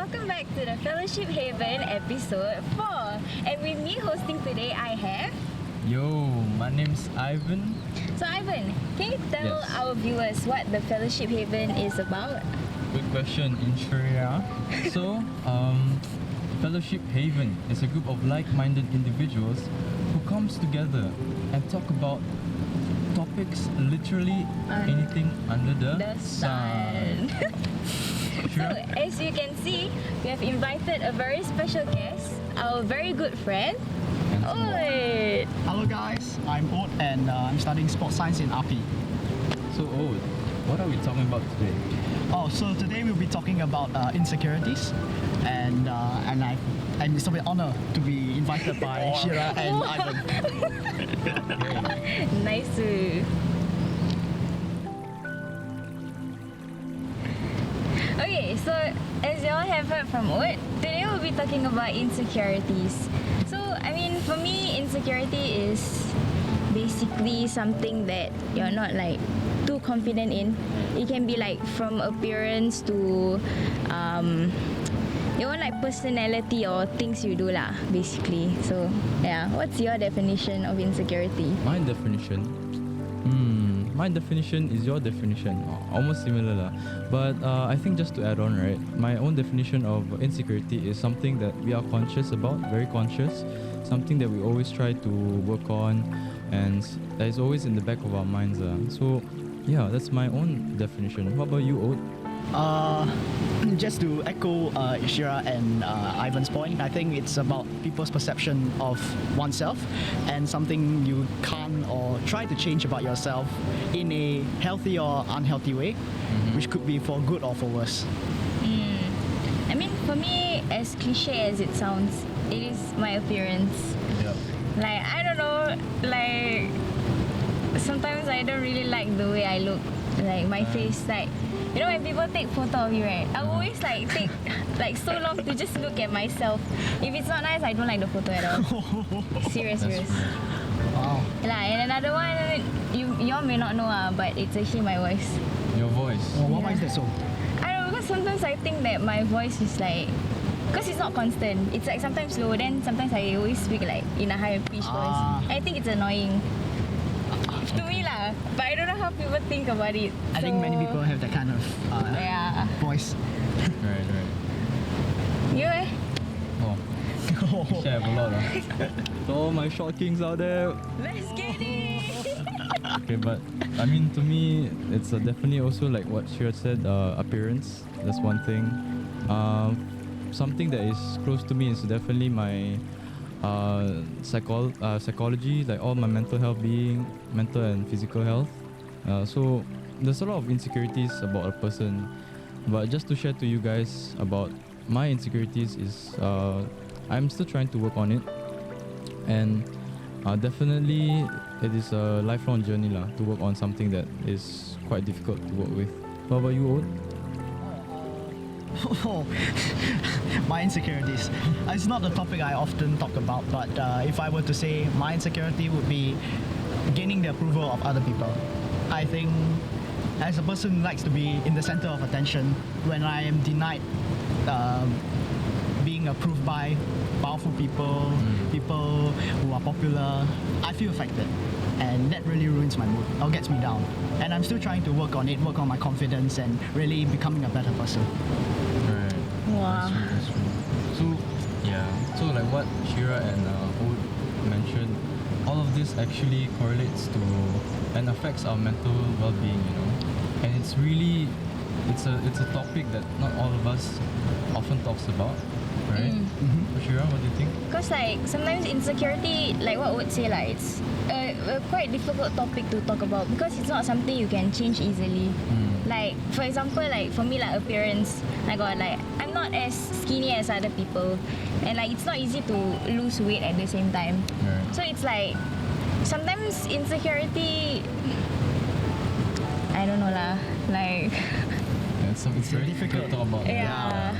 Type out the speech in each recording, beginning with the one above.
welcome back to the Fellowship Haven episode 4. And with me hosting today, I have... Yo, my name's Ivan. So Ivan, can you tell our viewers what the Fellowship Haven is about? Good question, Insyirah. So, Fellowship Haven is a group of like-minded individuals who comes together and talk about topics, literally anything under the sun. So, as you can see, we have invited a very special guest, our very good friend, Ode. Hello guys, I'm Ode and I'm studying sports science in RP. So, Ode, what are we talking about today? So today we'll be talking about insecurities, and it's a bit honor to be invited by Insyirah and Ivan. Nice to... Okay, so as you all have heard from Ode, today we'll be talking about insecurities. So, I mean, for me, insecurity is basically something that you're not like too confident in. It can be like from appearance to your own like personality or things you do lah, basically. So yeah, what's your definition of insecurity? My definition? My definition is your definition. Almost similar lah. But I think just to add on, right, my own definition of insecurity is something that we are conscious about, very conscious, something that we always try to work on, and that is always in the back of our minds. So yeah, that's my own definition. What about you, Ode? Just to echo Insyirah and Ivan's point, I think it's about people's perception of oneself and something you can't or try to change about yourself in a healthy or unhealthy way, which could be for good or for worse. I mean, for me, as cliche as it sounds, it is my appearance. Yep. Like, I don't know, like sometimes I don't really like the way I look, like my face, like, you know, when people take photo of you, right, I always like take like so long to just look at myself. If it's not nice, I don't like the photo at all. Serious. Wow. And another one, you all may not know, but it's actually my voice. Your voice. Why is that so? I don't know, because sometimes I think that my voice is like, because it's not constant. It's like sometimes low, then sometimes I always speak like in a higher pitch voice. I think it's annoying. To me lah, but I don't know how people think about it. I think many people have that kind of voice. Right. You Oh. Actually, I have a lot. To all my short kings out there. Let's get it! Okay, but I mean, to me, it's definitely also like what Shira said, appearance. That's one thing. Something that is close to me is definitely my psychology, like all my mental and physical health. So there's a lot of insecurities about a person, but just to share to you guys about my insecurities is I'm still trying to work on it, and definitely it is a lifelong journey lah, to work on something that is quite difficult to work with. What about you, Ode? My insecurities. It's not a topic I often talk about, but if I were to say my insecurity would be gaining the approval of other people. I think as a person who likes to be in the center of attention, when I am denied being approved by powerful people, people who are popular, I feel affected. And that really ruins my mood or gets me down. And I'm still trying to work on it, work on my confidence and really becoming a better person. Right. Wow. That's true. So, yeah. So like what Shira and Ode mentioned, all of this actually correlates to and affects our mental well-being, you know. And it's really, it's a topic that not all of us often talks about, right? Shira, what do you think? Because like sometimes insecurity, like what would say, like it's a quite difficult topic to talk about because it's not something you can change easily. Like for example, like for me, like appearance, I'm not as skinny as other people, and like it's not easy to lose weight at the same time. Right. So it's like sometimes insecurity, I don't know lah, like It's very difficult to talk about. yeah.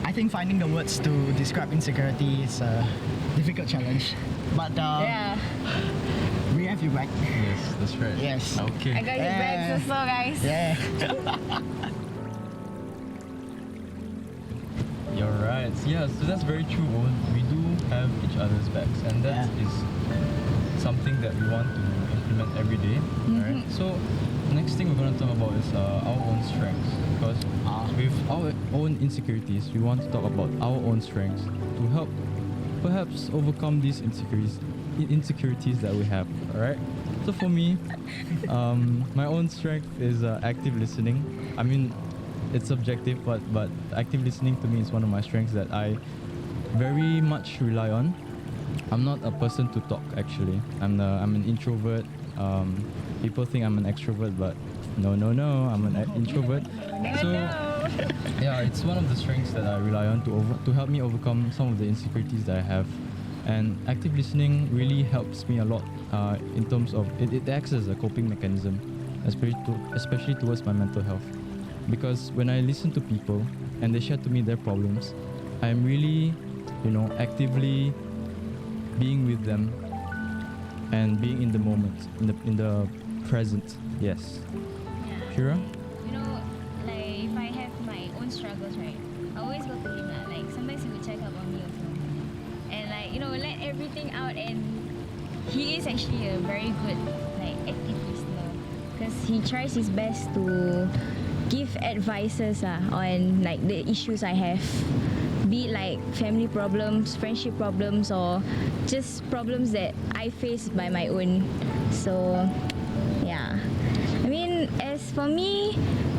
I think finding the words to describe insecurity is a difficult challenge. But we have you back. Yes, that's right. Yes. Okay. I got his bags also, guys. Yeah. Yeah, so that's very true, Owen. We do have each other's backs, and that is something that we want to implement every day. Right? So, next thing we're going to talk about is our own strengths, because with our own insecurities, we want to talk about our own strengths to help perhaps overcome these insecurities that we have. All right. So for me, my own strength is active listening. I mean, it's subjective, but active listening to me is one of my strengths that I very much rely on. I'm not a person to talk, actually. I'm an introvert. People think I'm an extrovert, but no, I'm an introvert. So yeah, it's one of the strengths that I rely on to help me overcome some of the insecurities that I have. And active listening really helps me a lot in terms of it acts as a coping mechanism, especially towards my mental health. Because when I listen to people and they share to me their problems, I'm really, actively being with them and being in the moment, in the present. Yes. Yeah. Shira? Like if I have my own struggles, right, I always go to him lah. Like sometimes he will check up on me also, and let everything out. And he is actually a very good active listener, because he tries his best to give advices on the issues I have, be it like family problems, friendship problems, or just problems that I face by my own. So yeah, I mean, as for me,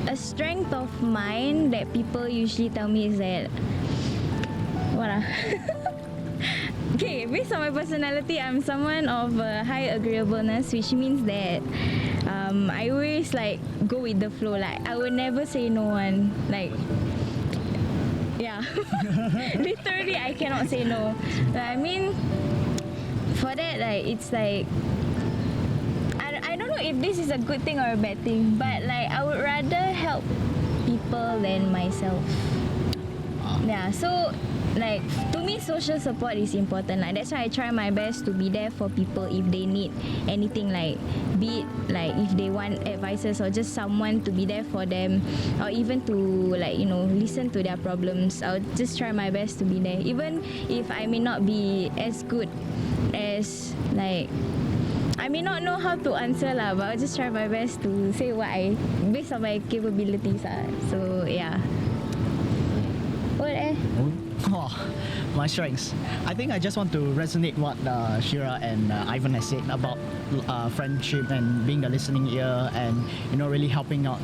a strength of mine that people usually tell me is that okay, based on my personality, I'm someone of high agreeableness, which means that I always go with the flow. Like I would never say no one. Yeah, literally I cannot say no. I mean, for that, it's I don't know if this is a good thing or a bad thing, but I would rather help people than myself. Yeah, so to me, social support is important. That's why I try my best to be there for people if they need anything, be it if they want advices or just someone to be there for them, or even to listen to their problems. I'll just try my best to be there, even if I may not be as good as I may not know how to answer but I'll just try my best to say what based on my capabilities. So yeah. What My strengths. I think I just want to resonate what Shira and Ivan has said about friendship and being the listening ear and really helping out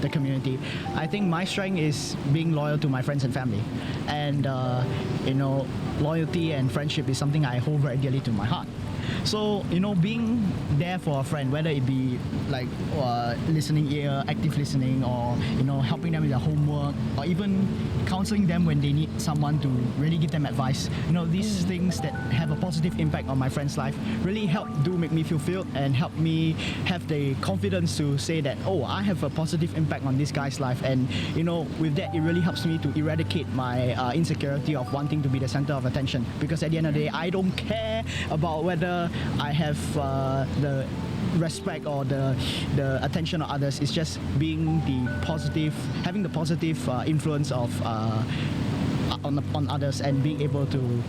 the community. I think my strength is being loyal to my friends and family, and loyalty and friendship is something I hold very dearly to my heart. So being there for a friend, whether it be listening ear, active listening, or helping them with their homework, or even counseling them when they need someone to really give them advice. These things that have a positive impact on my friend's life really make me feel filled and help me have the confidence to say that, oh, I have a positive impact on this guy's life. And with that, it really helps me to eradicate my insecurity of wanting to be the center of attention, because at the end of the day, I don't care about whether I have the respect or the attention of others. It's just being having the positive influence of on others, and being able to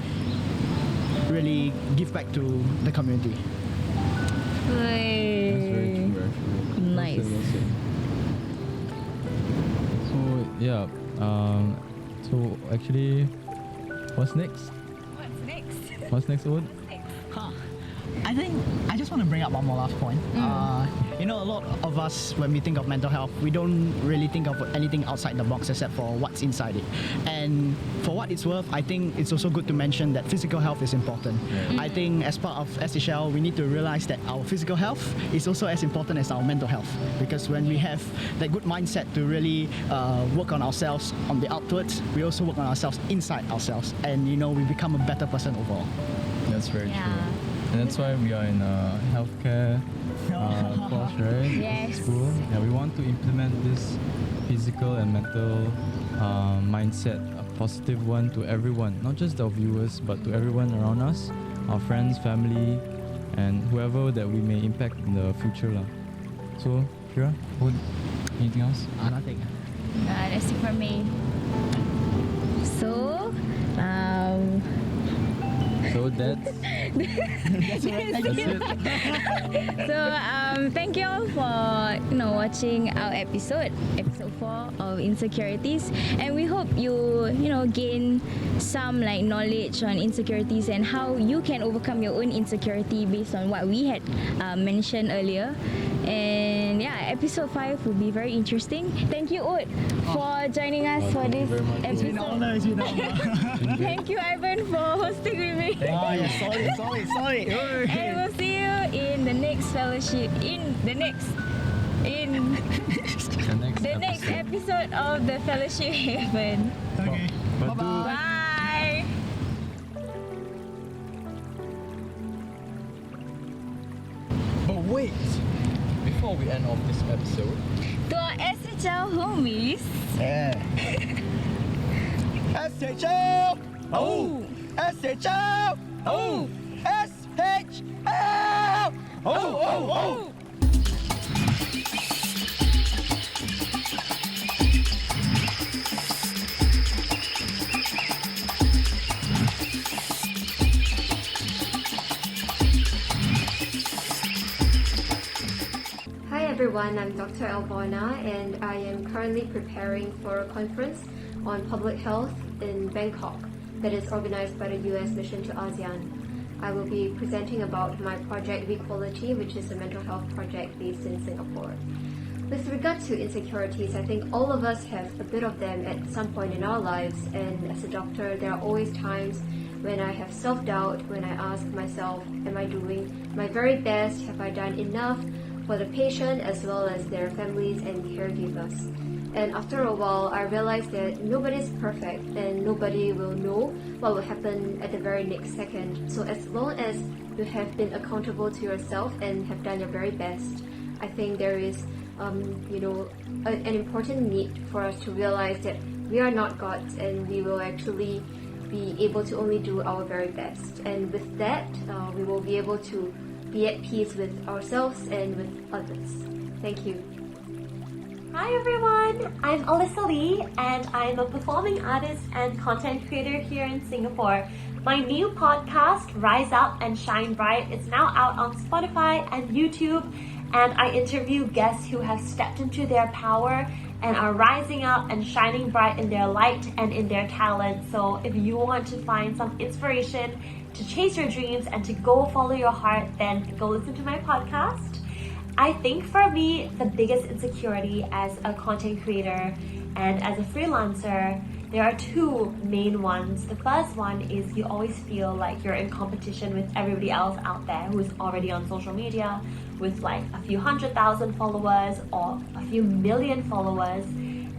really give back to the community. That's very true, actually. Nice. Well said. So yeah, so actually, what's next? What's next, Owen? I think I just want to bring up one more last point. A lot of us, when we think of mental health, we don't really think of anything outside the box except for what's inside it. And for what it's worth, I think it's also good to mention that physical health is important. I think as part of SHL, we need to realize that our physical health is also as important as our mental health, because when we have that good mindset to really work on ourselves on the outwards, we also work on ourselves inside ourselves, and we become a better person overall. That's very true. And that's why we are in a healthcare course, right? Yes. School. Yeah, we want to implement this physical and mental mindset, a positive one to everyone, not just our viewers, but to everyone around us, our friends, family, and whoever that we may impact in the future. So, Shira, anything else? Nothing. That's it for me. So, So that's That's it. So thank you all for watching our episode 4 of Insecurities, and we hope you gain some knowledge on insecurities and how you can overcome your own insecurity based on what we had mentioned earlier. And yeah, episode 5 will be very interesting. Thank you, Ode, for joining us for this It's been an episode. honor. It's been an honor. Thank you, Ivan, for hosting with me. Yeah, sorry. And we'll see you in the next fellowship. In the next episode of the Fellowship Haven. Okay. But do- Bye-bye. Bye. But wait! Before we end off this episode, To our SHL homies. Yeah. SHL! Oh. SHL! Oh. SHL! Oh! Hi everyone, I'm Dr. Alvona and I am currently preparing for a conference on public health in Bangkok that is organized by the US Mission to ASEAN. I will be presenting about my project Equality, which is a mental health project based in Singapore. With regard to insecurities, I think all of us have a bit of them at some point in our lives, and as a doctor, there are always times when I have self-doubt, when I ask myself, am I doing my very best? Have I done enough for the patient as well as their families and caregivers? And after a while, I realized that nobody's perfect and nobody will know what will happen at the very next second. So as long as you have been accountable to yourself and have done your very best, I think there is an important need for us to realize that we are not gods and we will actually be able to only do our very best. And with that, we will be able to be at peace with ourselves and with others. Thank you. Hi everyone, I'm Alyssa Lie and I'm a performing artist and content creator here in Singapore. My new podcast, Rise Up and Shine Bright, is now out on Spotify and YouTube, and I interview guests who have stepped into their power and are rising up and shining bright in their light and in their talent. So if you want to find some inspiration to chase your dreams and to go follow your heart, then go listen to my podcast. I think for me, the biggest insecurity as a content creator and as a freelancer, there are two main ones. The first one is you always feel like you're in competition with everybody else out there who is already on social media with like a few 100,000 followers or a few million followers.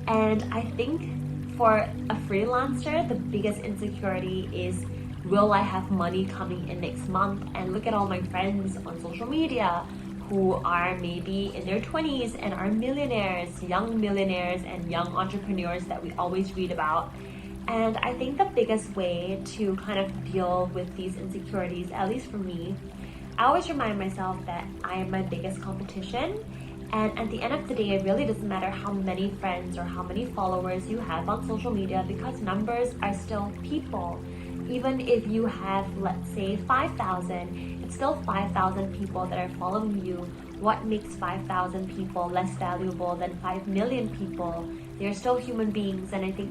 And I think for a freelancer, the biggest insecurity is, will I have money coming in next month? And look at all my friends on social media who are maybe in their 20s and are millionaires and young entrepreneurs that we always read about. And I think the biggest way to kind of deal with these insecurities, at least for me, I always remind myself that I am my biggest competition. And at the end of the day, it really doesn't matter how many friends or how many followers you have on social media, because numbers are still people. Even if you have, let's say, 5,000, it's still 5,000 people that are following you. What makes 5,000 people less valuable than 5 million people? They're still human beings, and I think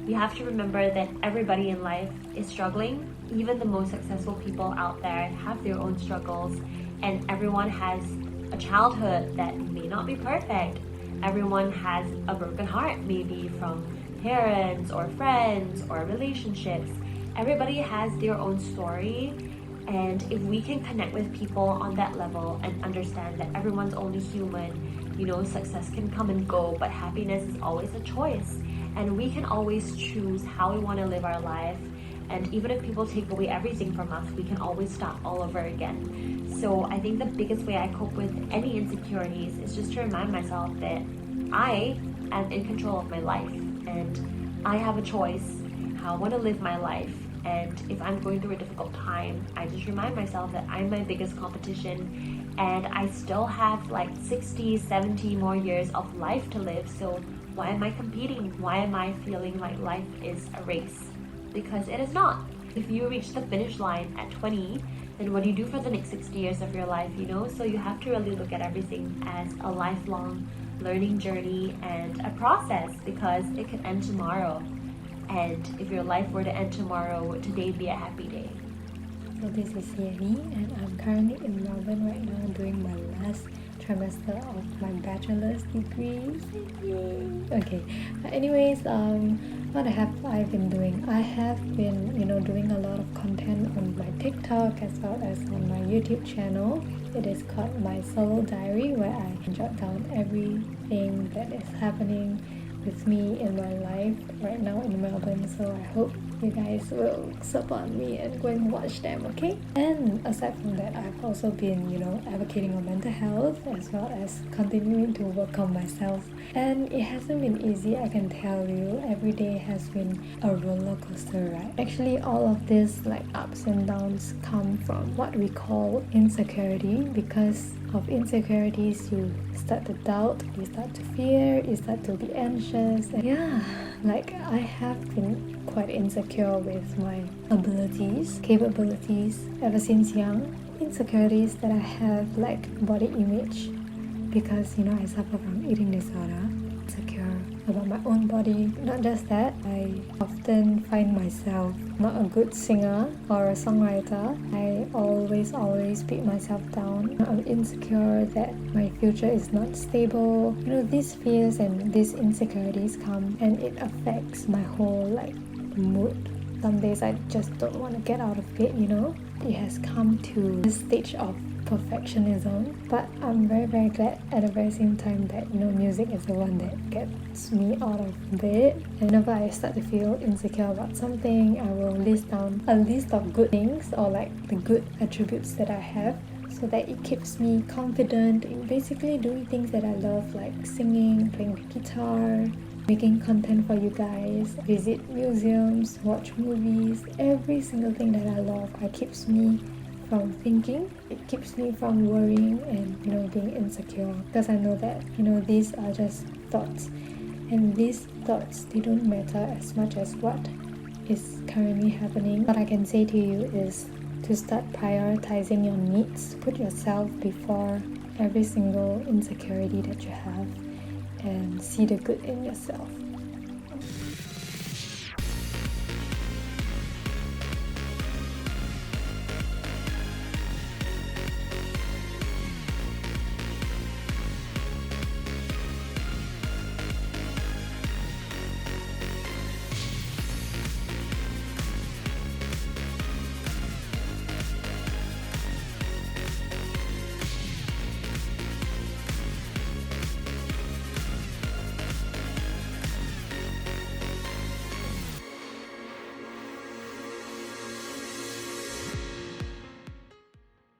we have to remember that everybody in life is struggling. Even the most successful people out there have their own struggles, and everyone has a childhood that may not be perfect. Everyone has a broken heart, maybe from parents or friends or relationships. Everybody has their own story, and if we can connect with people on that level and understand that everyone's only human, success can come and go, but happiness is always a choice, and we can always choose how we want to live our life. And even if people take away everything from us, we can always start all over again. So I think the biggest way I cope with any insecurities is just to remind myself that I am in control of my life, and I have a choice how I want to live my life. And if I'm going through a difficult time, I just remind myself that I'm my biggest competition, and I still have like 60, 70 more years of life to live. So why am I competing? Why am I feeling like life is a race? because it is not. If you reach the finish line at 20, then what do you do for the next 60 years of your life, you know? So you have to really look at everything as a lifelong learning journey and a process, because it could end tomorrow. And if your life were to end tomorrow, would today be a happy day? So this is Yanni, and I'm currently in Melbourne right now doing my last trimester of my bachelor's degree. Okay, but anyways, what have I been doing? I have been, doing a lot of content on my TikTok as well as on my YouTube channel. It is called My Solo Diary, where I jot down everything that is happening with me in my life right now in Melbourne. So I hope you guys will support me and go and watch them, okay? And aside from that, I've also been, advocating on mental health as well as continuing to work on myself. And it hasn't been easy, I can tell you. Every day has been a roller coaster ride. Actually, all of this ups and downs come from what we call insecurity. Because of insecurities, you start to doubt, you start to fear, you start to be anxious. And yeah, I have been quite insecure with my abilities, capabilities ever since young. Insecurities that I have, body image, because I suffer from eating disorder. Insecure about my own body. Not just that, I often find myself not a good singer or a songwriter. I always beat myself down. I'm insecure that my future is not stable. These fears and these insecurities come, and it affects my whole mood. Some days I just don't want to get out of bed, It has come to this stage of perfectionism, but I'm very glad at the very same time that music is the one that gets me out of bed. And whenever I start to feel insecure about something, I will list down a list of good things, or the good attributes that I have, so that it keeps me confident in basically doing things that I love, like singing, playing the guitar, making content for you guys, visit museums, watch movies. Every single thing that I love, it keeps me from thinking, it keeps me from worrying and being insecure, because I know that these are just thoughts, and these thoughts, they don't matter as much as what is currently happening. What I can say to you is to start prioritizing your needs. Put yourself before every single insecurity that you have, and see the good in yourself.